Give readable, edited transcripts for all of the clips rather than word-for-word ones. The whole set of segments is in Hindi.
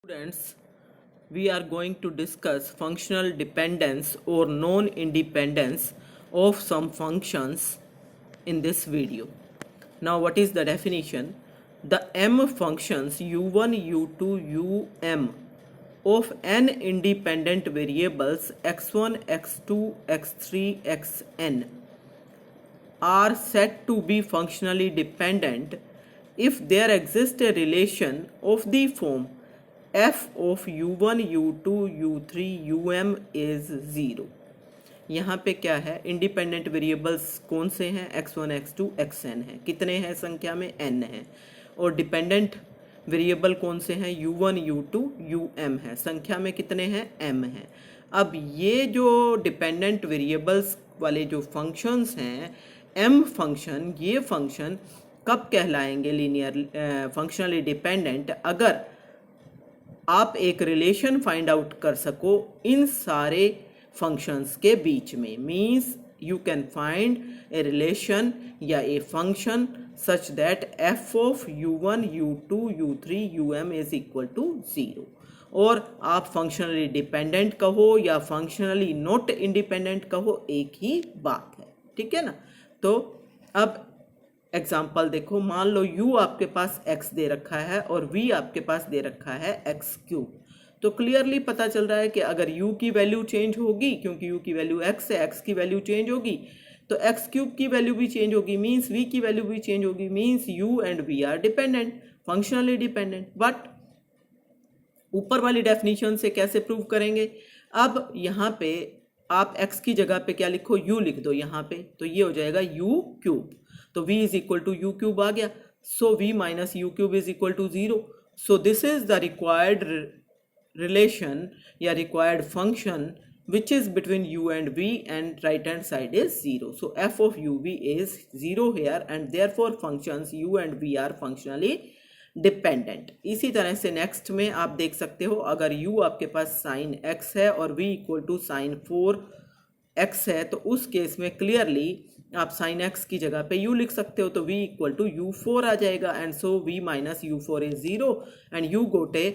Students, we are going to discuss functional dependence or non-independence of some functions in this video. Now, what is the definition? The m functions u1, u2, um of n independent variables x1, x2, x3, xn are said to be functionally dependent if there exists a relation of the form f of u1, u2, u3, um is 0. यहाँ पे क्या है, इंडिपेंडेंट वेरिएबल्स कौन से हैं, x1, x2, xn है, कितने हैं संख्या में, n है. और डिपेंडेंट वेरिएबल कौन से हैं, u1, u2, um है, संख्या में कितने हैं, m है. अब ये जो डिपेंडेंट वेरिएबल्स वाले जो फंक्शंस हैं, m फंक्शन, ये फंक्शन कब कहलाएंगे लीनियर फंक्शनली डिपेंडेंट? अगर आप एक रिलेशन फाइंड आउट कर सको इन सारे फंक्शंस के बीच में. Means you can find a relation या a function such that f of u1, u2, u3, um is equal to 0. और आप फंक्शनली डिपेंडेंट कहो या फंक्शनली नॉट इंडिपेंडेंट कहो, एक ही बात है. ठीक है ना. तो अब एग्जाम्पल देखो, मान लो u आपके पास x दे रखा है और v आपके पास दे रखा है x क्यूब. तो क्लियरली पता चल रहा है कि अगर u की वैल्यू चेंज होगी, क्योंकि u की वैल्यू x है, x की वैल्यू चेंज होगी तो x क्यूब की वैल्यू भी चेंज होगी, मीन्स v की वैल्यू भी चेंज होगी, means u and v are dependent, functionally dependent. But ऊपर वाली डेफिनेशन से कैसे प्रूव करेंगे? अब यहाँ पे आप x की जगह पे क्या लिखो, u लिख दो यहाँ पे, तो ये हो जाएगा u क्यूब. तो v is equal to u cube आ गया. So v minus u cube is equal to 0. So this is the required relation या required function which is between u and v, and right hand side is 0. So f of uv is 0 here, and therefore functions u and v are functionally dependent. इसी तरह से नेक्स्ट में आप देख सकते हो, अगर u आपके पास साइन x है और v equal to sign 4x है, तो उस केस में क्लियरली आप साइन x की जगह पे u लिख सकते हो, तो v इक्वल टू u4 आ जाएगा. And so v minus u4 is 0 and you got a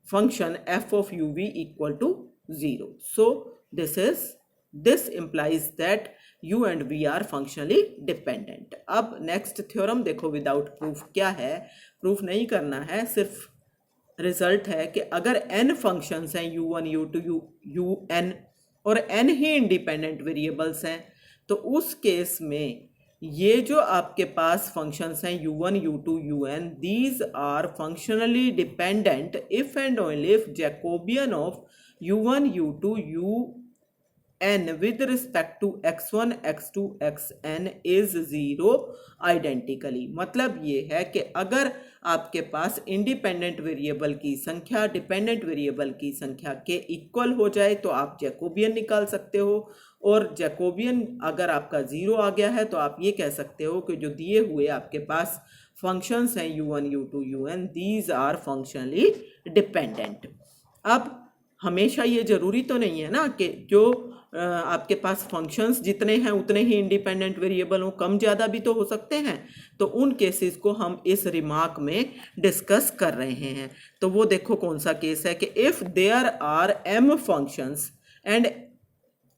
function f of uv equal to 0. So this implies that u and v are functionally dependent. अब नेक्स्ट थ्योरम देखो, विदाउट प्रूफ क्या है, प्रूफ नहीं करना है, सिर्फ रिजल्ट है कि अगर n फंक्शंस हैं u1, u2, un और n ही इंडिपेंडेंट वेरिएबल्स हैं, तो उस केस में ये जो आपके पास फंक्शंस हैं u1, u2, un, these are functionally dependent if and only if Jacobian of u1, u2, un with respect to x1, x2, xn is 0 identically. मतलब ये है कि अगर आपके पास इंडिपेंडेंट वेरिएबल की संख्या डिपेंडेंट वेरिएबल की संख्या के इक्वल हो जाए तो आप जैकोबियन निकाल सकते हो. और जैकोबियन अगर आपका 0 आ गया है तो आप ये कह सकते हो कि जो दिए हुए आपके पास फंक्शंस हैं u1, u2, un, these are functionally dependent. अब हमेशा ये ज़रूरी तो नहीं है ना कि जो आपके पास फंक्शंस जितने हैं उतने ही इंडिपेंडेंट वेरिएबल हो, कम ज़्यादा भी तो हो सकते हैं. तो उन केसेस को हम इस रिमार्क में डिस्कस कर रहे हैं. तो वो देखो कौन सा केस है कि if there are m functions and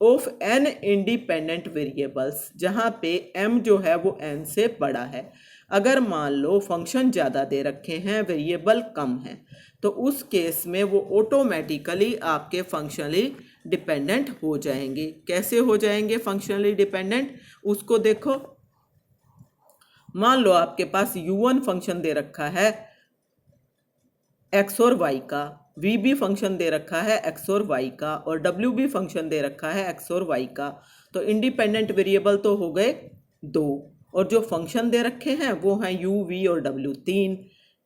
of n independent variables, जहाँ पे m जो है वो n से बड़ा है. अगर मान लो फंक्शन ज़्यादा दे रखे हैं, वेरिएबल कम है, तो उस केस में वो ऑटोमेटिकली आपके फंक्शनली डिपेंडेंट हो जाएंगे. कैसे हो जाएंगे फंक्शनली डिपेंडेंट, उसको देखो. मान लो आपके पास u1 फंक्शन दे रखा है x और y का, v भी फंक्शन दे रखा है x और y का, और w भी फंक्शन दे रखा है x और y का. तो इंडिपेंडेंट वेरिएबल तो हो गए 2, और जो फंक्शन दे रखे हैं वो हैं u, v और w 3.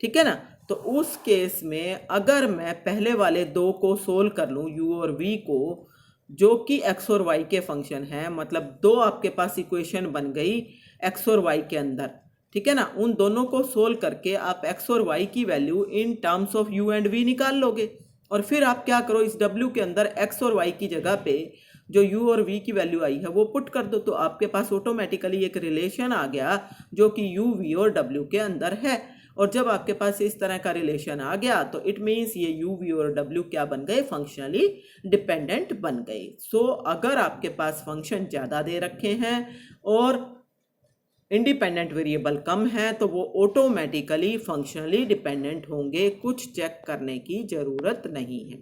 ठीक है ना. तो उस केस में अगर मैं पहले वाले 2 को सोल्व कर लूँ, u और v को, जो कि x और y के फंक्शन हैं, मतलब 2 आपके पास इक्वेशन बन गई x और y के अंदर. ठीक है ना. उन दोनों को सोल्व करके आप x और y की value in terms of u and v निकाल लोगे, और फिर आप क्या करो, इस w के अंदर x और y की जगह पे जो u और v की वैल्यू आई है वो पुट कर दो. तो आपके पास ऑटोमेटिकली एक रिलेशन आ गया जो कि u, v और w के अंदर है. और जब आपके पास इस तरह का रिलेशन आ गया तो इट मीन्स ये u v और w क्या बन गए, फंक्शनली डिपेंडेंट बन गए। सो अगर आपके पास फंक्शन ज़्यादा दे रखे हैं और इंडिपेंडेंट वेरिएबल कम है तो वो ऑटोमेटिकली फंक्शनली डिपेंडेंट होंगे, कुछ चेक करने की ज़रूरत नहीं है।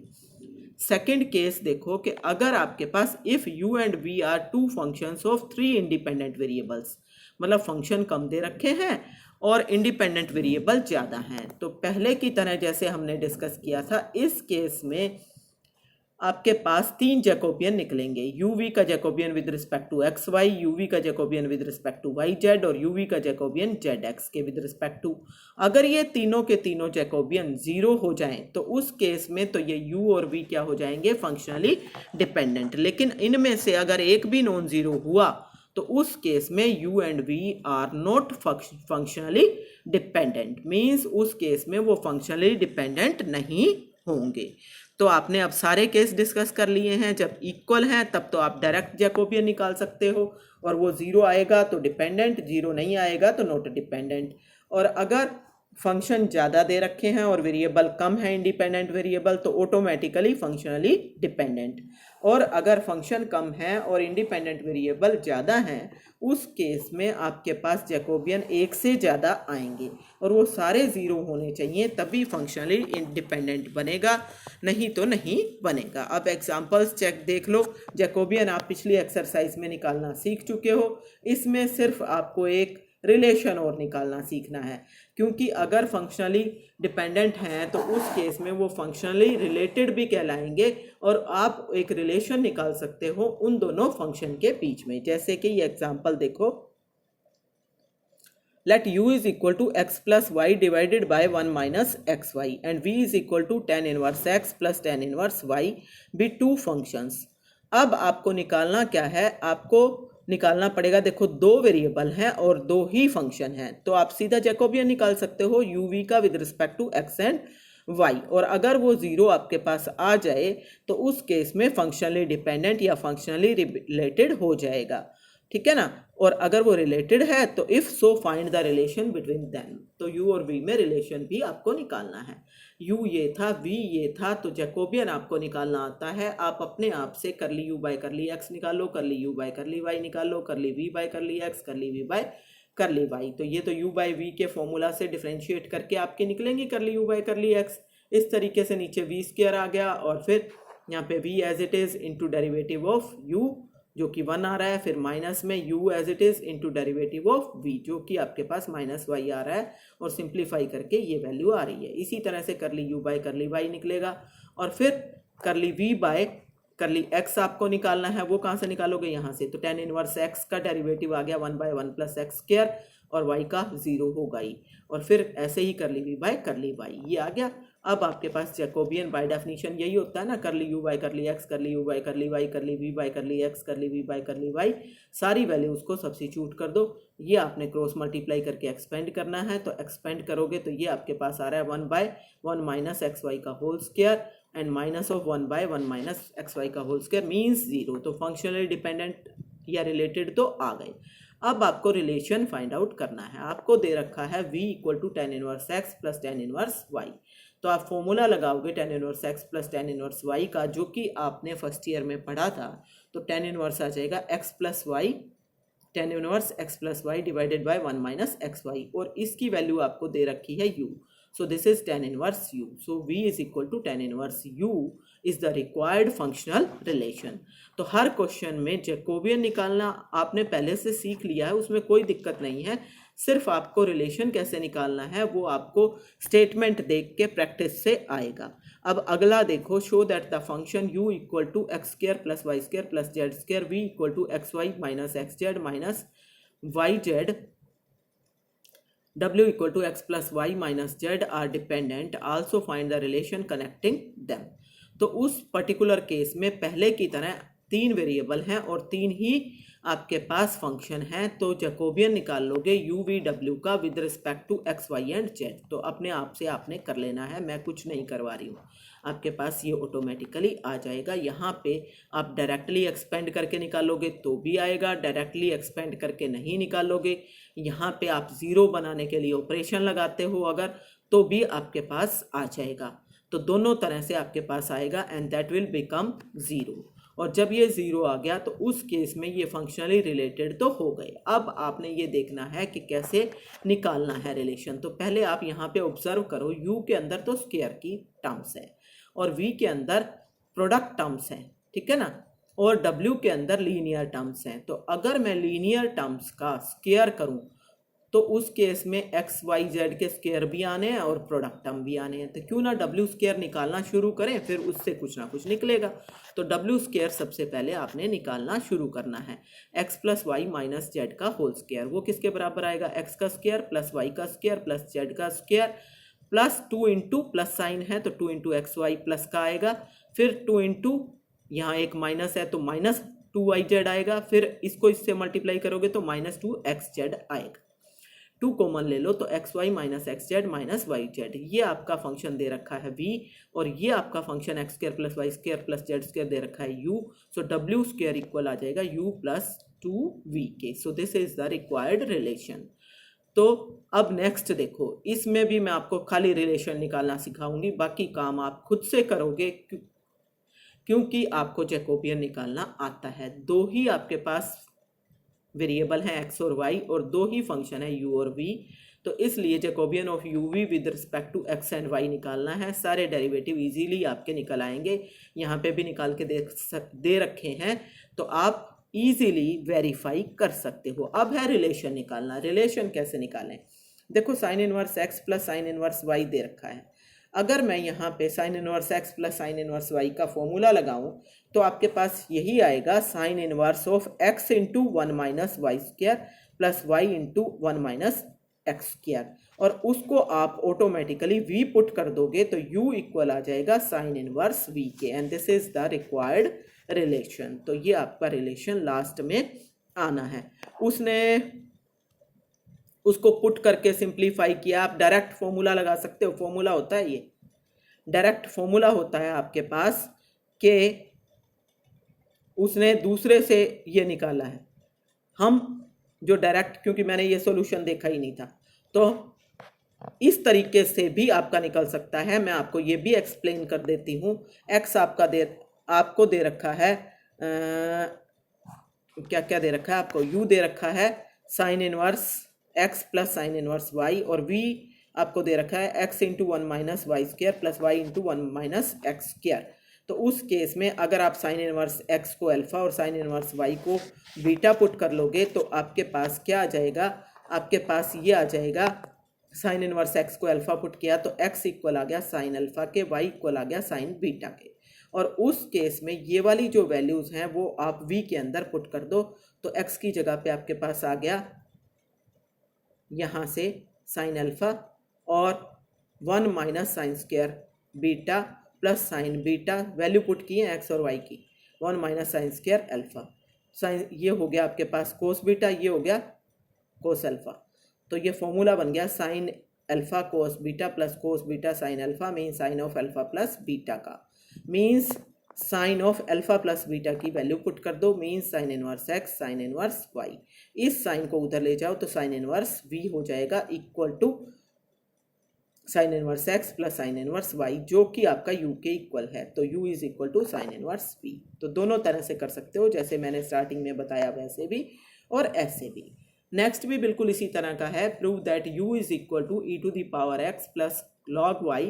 सेकेंड केस देखो कि अगर आपके पास if u and v are two functions of 3 independent variables, मतलब फंक्शन कम दे रखे हैं और इंडिपेंडेंट वेरिएबल ज़्यादा हैं, तो पहले की तरह जैसे हमने डिस्कस किया था, इस केस में आपके पास 3 जैकोबियन निकलेंगे। uv का Jacobian with respect to x Y, uv का Jacobian with respect to Y Z और uv का जैकोबियन जेड एक्स के विद रिस्पेक्ट टू। अगर ये तीनों के तीनों जैकोबियन 0 हो जाएं तो उस केस में तो ये u और v क्या हो जाएंगे, फंक्शनली डिपेंडेंट। लेकिन इनमें से अगर एक भी नॉन जीरो हुआ तो उस केस में u and v are not functionally dependent, means उस केस में वो फंक्शनली डिपेंडेंट नहीं होंगे। तो आपने अब सारे केस डिस्कस कर लिए हैं। जब इक्वल हैं तब तो आप डायरेक्ट जैकोबियन निकाल सकते हो और वो 0 आएगा तो डिपेंडेंट, 0 नहीं आएगा तो नॉट डिपेंडेंट। और अगर फंक्शन ज़्यादा दे रखे हैं और वेरिएबल कम है इंडिपेंडेंट वेरिएबल तो ऑटोमेटिकली फंक्शनली डिपेंडेंट। और अगर फंक्शन कम है और इंडिपेंडेंट वेरिएबल ज़्यादा हैं उस केस में आपके पास जैकोबियन एक से ज़्यादा आएंगे और वो सारे 0 होने चाहिए तभी फंक्शनली इंडिपेंडेंट बनेगा, नहीं तो नहीं बनेगा। अब एग्जांपल्स चेक देख लो। जैकोबियन आप पिछली एक्सरसाइज में निकालना सीख चुके हो, इसमें सिर्फ आपको एक रिलेशन और निकालना सीखना है, क्योंकि अगर फंक्शनली डिपेंडेंट हैं तो उस केस में वो फंक्शनली रिलेटेड भी कहलाएंगे और आप एक रिलेशन निकाल सकते हो उन दोनों फंक्शन के बीच में। जैसे कि ये एग्जांपल देखो, let u is equal to x plus y divided by 1 minus xy and v is equal to tan inverse x plus tan inverse y be two functions। अब आपको निकालना क्या है, आपको निकालना पड़ेगा, देखो 2 वेरिएबल हैं और 2 ही फंक्शन हैं तो आप सीधा जैकोबियन निकाल सकते हो uv का with respect to x and y। और अगर वो 0 आपके पास आ जाए तो उस केस में फंक्शनली डिपेंडेंट या फंक्शनली रिलेटेड हो जाएगा, ठीक है ना। और अगर वो रिलेटेड है तो if so find the relation between them, तो u और v में रिलेशन भी आपको निकालना है। u ये था, v ये था, तो जैकोबियन आपको निकालना आता है। आप अपने आप से कर ली u बाय कर ली x निकालो, कर ली u बाय कर ली y निकालो, कर ली v बाय कर ली x, कर ली v बाय कर ली y। तो ये तो u बाय v के फॉर्मूला से डिफ्रेंशिएट करके आपके निकलेंगे कर ली u बाय कर ली x। इस तरीके से नीचे v स्क्वायर आ गया और फिर यहाँ पे v as it is into derivative of u जो कि 1 आ रहा है, फिर माइनस में u as it is into derivative of v जो कि आपके पास माइनस y आ रहा है और सिंप्लीफाई करके ये वैल्यू आ रही है। इसी तरह से कर ली u बाय कर ली y निकलेगा और फिर कर ली v बाय कर ली x आपको निकालना है। वो कहाँ से निकालोगे, यहाँ से। तो tan इनवर्स x का डेरिवेटिव आ गया 1 बाय 1 प्लस एक्स स्क्वायर और y का 0 होगा ही, और फिर ऐसे ही कर ली v बाय कर ली y, ये आ गया। अब आपके पास जैकोबियन बाय डेफिनेशन यही होता है ना, कर ली u बाय कर ली x, कर ली u बाय कर ली y, कर ली v बाय कर ली x, कर ली v बाय कर ली y, सारी वैल्यूज को सब्स्टिट्यूट कर दो। ये आपने क्रॉस मल्टीप्लाई करके एक्सपेंड करना है, तो एक्सपेंड करोगे तो ये आपके पास आ रहा है 1 बाय 1 माइनस एक्स वाई का whole square and minus of 1 by 1 minus x y का होल स्क्वायर मीन्स 0। तो फंक्शनली डिपेंडेंट या रिलेटेड तो आ गए। अब आपको रिलेशन फाइंड आउट करना है। आपको दे रखा है v equal to tan inverse x plus tan inverse y, तो आप फॉर्मूला लगाओगे tan inverse x plus tan inverse y का, जो कि आपने फर्स्ट ईयर में पढ़ा था। तो tan इनवर्स आ जाएगा x plus y, tan inverse x plus y divided by 1 minus x y, और इसकी वैल्यू आपको दे रखी है u। So this is tan inverse u. So v is equal to tan inverse u is the required functional relation. तो हर क्वेश्चन में जैकोबियन निकालना आपने पहले से सीख लिया है, उसमें कोई दिक्कत नहीं है। सिर्फ आपको रिलेशन कैसे निकालना है वो आपको स्टेटमेंट देख के प्रैक्टिस से आएगा। अब अगला देखो, show that the function u equal to x square plus Y square plus Z square v equal to x y minus x z minus y z w equal to x plus y minus z are dependent, also find the relation connecting them। तो उस पर्टिकुलर केस में पहले की तरह तीन वेरिएबल हैं और तीन ही आपके पास फंक्शन हैं, तो जैकोबियन निकाल लोगे यू वी डब्ल्यू का with respect to x y and z. तो अपने आप से आपने कर लेना है, मैं कुछ नहीं करवा रही हूँ, आपके पास ये ऑटोमेटिकली आ जाएगा। यहाँ पे आप डायरेक्टली एक्सपेंड करके निकालोगे तो भी आएगा, डायरेक्टली एक्सपेंड करके नहीं निकालोगे, यहाँ पे आप ज़ीरो बनाने के लिए ऑपरेशन लगाते हो अगर, तो भी आपके पास आ जाएगा। तो दोनों तरह से आपके पास आएगा and that will become zero. और जब ये ज़ीरो आ गया तो उस केस में ये फंक्शनली रिलेटेड तो हो गए। अब आपने ये देखना है कि कैसे निकालना है रिलेशन। तो पहले आप यहाँ पे ऑब्जर्व करो, यू के अंदर तो स्क्वायर की टर्म्स है और वी के अंदर प्रोडक्ट टर्म्स हैं, ठीक है ना, और डब्ल्यू के अंदर लीनियर टर्म्स हैं। तो अगर मैं लीनियर टर्म्स का स्क्वायर करूं तो उस केस में एक्स वाई जेड के स्क्वायर भी आने हैं और प्रोडक्ट टर्म भी आने हैं। तो क्यों ना डब्ल्यू स्क्वायर निकालना शुरू करें, फिर उससे कुछ ना कुछ निकलेगा। तो डब्ल्यू स्क्वायर सबसे पहले आपने निकालना शुरू करना है। X plus y minus z का होल स्क्वायर, वो किसके बराबर आएगा, एक्स का स्क्वायर प्लस वाई का स्क्वायर प्लस जेड का square plus 2 into plus sign है तो 2 इंटू एक्स वाई प्लस का आएगा, फिर 2 इंटू यहाँ एक माइनस है तो माइनस 2y जेड आएगा, फिर इसको इससे मल्टीप्लाई करोगे तो माइनस 2x जेड आएगा। 2 कॉमन ले लो तो x y minus x z minus y z, ये आपका फंक्शन दे रखा है v और ये आपका function X square plus Y square plus Z square दे रखा है u। So W square equal आ जाएगा u प्लस 2v के। So this is the required relation. तो अब नेक्स्ट देखो, इसमें भी मैं आपको खाली रिलेशन निकालना सिखाऊंगी, बाकी काम आप खुद से करोगे क्योंकि आपको जैकोबियन निकालना आता है। दो ही आपके पास वेरिएबल हैं एक्स और वाई और दो ही फंक्शन है यू और वी, तो इसलिए Jacobian of u v with respect to x and y निकालना है। सारे डेरिवेटिव इजीली आपके निकल आएंगे, यहाँ पे भी निकाल के दे रखे हैं, तो आप इजीली वेरीफाई कर सकते हो। अब है रिलेशन निकालना। रिलेशन कैसे निकालें, देखो sine inverse x plus sine inverse y दे रखा है। अगर मैं यहाँ पे sine inverse x plus sine inverse y का फॉर्मूला लगाऊं तो आपके पास यही आएगा, sine inverse of x into 1 minus y square plus y into 1 minus x square, और उसको आप ऑटोमेटिकली v पुट कर दोगे तो u इक्वल आ जाएगा साइन इनवर्स v के, and this is the required relation. तो ये आपका रिलेशन लास्ट में आना है। उसने उसको पुट करके सिंप्लीफाई किया। आप डायरेक्ट फॉर्मूला लगा सकते हो, फॉर्मूला होता है ये डायरेक्ट फॉर्मूला होता है आपके पास कि उसने दूसरे से ये निकाला है। हम जो डायरेक्ट, क्योंकि मैंने ये सॉल्यूशन देखा ही नहीं था, तो इस तरीके से भी आपका निकल सकता है। मैं आपको ये भी एक्सप्लेन कर देती हूँ। एक्स आपको दे रखा है क्या क्या दे रखा है आपको, u दे रखा है sine inverse x plus sine inverse y, और v आपको दे रखा है x into 1 minus y square plus y into 1 minus x square. तो उस केस में अगर आप साइन इनवर्स x को अल्फा और साइन इनवर्स y को बीटा पुट कर लोगे तो आपके पास क्या आ जाएगा, आपके पास ये आ जाएगा, साइन इनवर्स x को अल्फा पुट किया तो x इक्वल आ गया साइन अल्फा के, y इक्वल आ गया साइन बीटा के। और उस केस में ये वाली जो वैल्यूज़ हैं वो आप v के अंदर पुट कर दो तो x की जगह पे आपके पास आ गया यहाँ से साइन अल्फा और 1 minus sine square beta plus sine beta, value put की है x और y की, 1 minus sine square alpha, sine ये हो गया आपके पास कोस बीटा, ये हो गया कोस अल्फा। तो ये फॉर्मूला बन गया sine alpha cos beta plus cos beta sine alpha mean sine of alpha plus beta का, means sine of alpha plus beta की वैल्यू पुट कर दो, means sine inverse X sine inverse Y. इस साइन को उधर ले जाओ तो साइन इनवर्स वी हो जाएगा equal to sine inverse x plus sine inverse y, जो कि आपका u के इक्वल है। तो u is equal to sine inverse v। तो दोनों तरह से कर सकते हो, जैसे मैंने स्टार्टिंग में बताया वैसे भी और ऐसे भी। नेक्स्ट भी बिल्कुल इसी तरह का है, prove that u is equal to e to the power x plus log y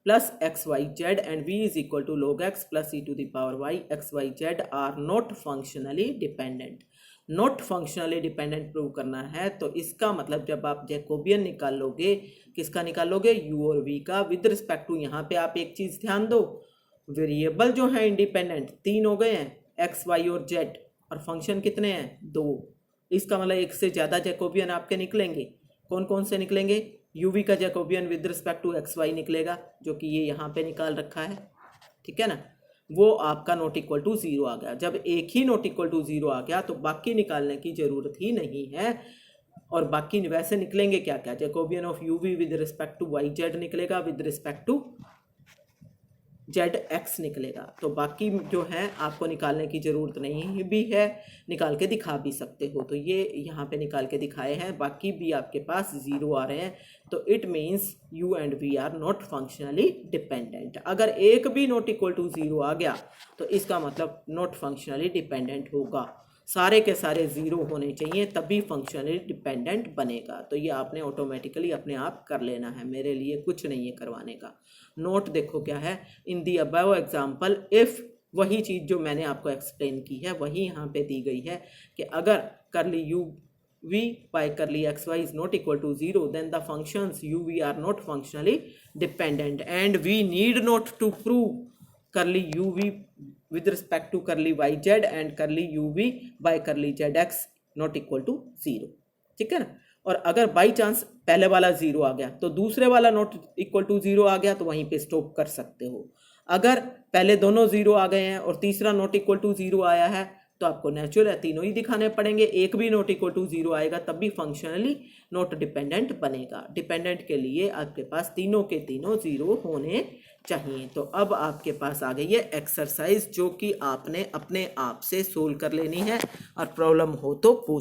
plus x y z and v is equal to log x plus e to the power y x y z are not functionally dependent. Not functionally dependent prove करना है तो इसका मतलब जब आप जैकोबियन निकाल लोगे, किसका निकालोगे, u और v का विद रिस्पेक्ट टू, यहाँ पे आप एक चीज़ ध्यान दो, वेरिएबल जो है इंडिपेंडेंट 3 हो गए हैं, x y और z, और फंक्शन कितने हैं 2। इसका मतलब एक से ज़्यादा जैकोबियन आपके निकलेंगे। कौन कौन से निकलेंगे, uv का Jacobian with respect to x y निकलेगा, जो कि ये यहाँ पे निकाल रखा है, ठीक है ना। वो आपका नॉट इक्वल टू ज़ीरो आ गया। जब एक ही नॉट इक्वल टू ज़ीरो आ गया तो बाकी निकालने की ज़रूरत ही नहीं है। और बाकी वैसे निकलेंगे क्या क्या, Jacobian of u v with respect to Y Z निकलेगा, with respect to Z X निकलेगा। तो बाकी जो है आपको निकालने की ज़रूरत नहीं भी है, निकाल के दिखा भी सकते हो। तो ये यहाँ पे निकाल के दिखाए हैं, बाकी भी आपके पास ज़ीरो आ रहे हैं। तो it means u and v are not functionally dependent. अगर एक भी नॉट इक्वल टू ज़ीरो आ गया तो इसका मतलब नॉट फंक्शनली डिपेंडेंट होगा। सारे के सारे ज़ीरो होने चाहिए तभी फंक्शनली डिपेंडेंट बनेगा। तो ये आपने ऑटोमेटिकली अपने आप कर लेना है, मेरे लिए कुछ नहीं है करवाने का। नोट देखो क्या है, इन दी अबव एग्जाम्पल इफ़, वही चीज़ जो मैंने आपको एक्सप्लेन की है वही यहाँ पे दी गई है कि अगर curly u v by curly X Y is not equal to zero then the functions u v are not functionally dependent and we need not to prove curly u v with respect to curly yz and curly uv by curly zx not equal to zero. ठीक है ना। और अगर बाई चांस पहले वाला ज़ीरो आ गया तो दूसरे वाला नॉट इक्वल टू ज़ीरो आ गया तो वहीं पे स्टॉप कर सकते हो। अगर पहले दोनों ज़ीरो आ गए हैं और तीसरा नॉट इक्वल टू ज़ीरो आया है तो आपको नेचुरल है तीनों ही दिखाने पड़ेंगे। एक भी नॉट इक्वल टू ज़ीरो आएगा तब भी फंक्शनली नॉट डिपेंडेंट बनेगा। डिपेंडेंट के लिए आपके पास तीनों के तीनों ज़ीरो होने चाहिए। तो अब आपके पास आ गई है एक्सरसाइज जो कि आपने अपने आप से सोल्व कर लेनी है और प्रॉब्लम हो तो पूछ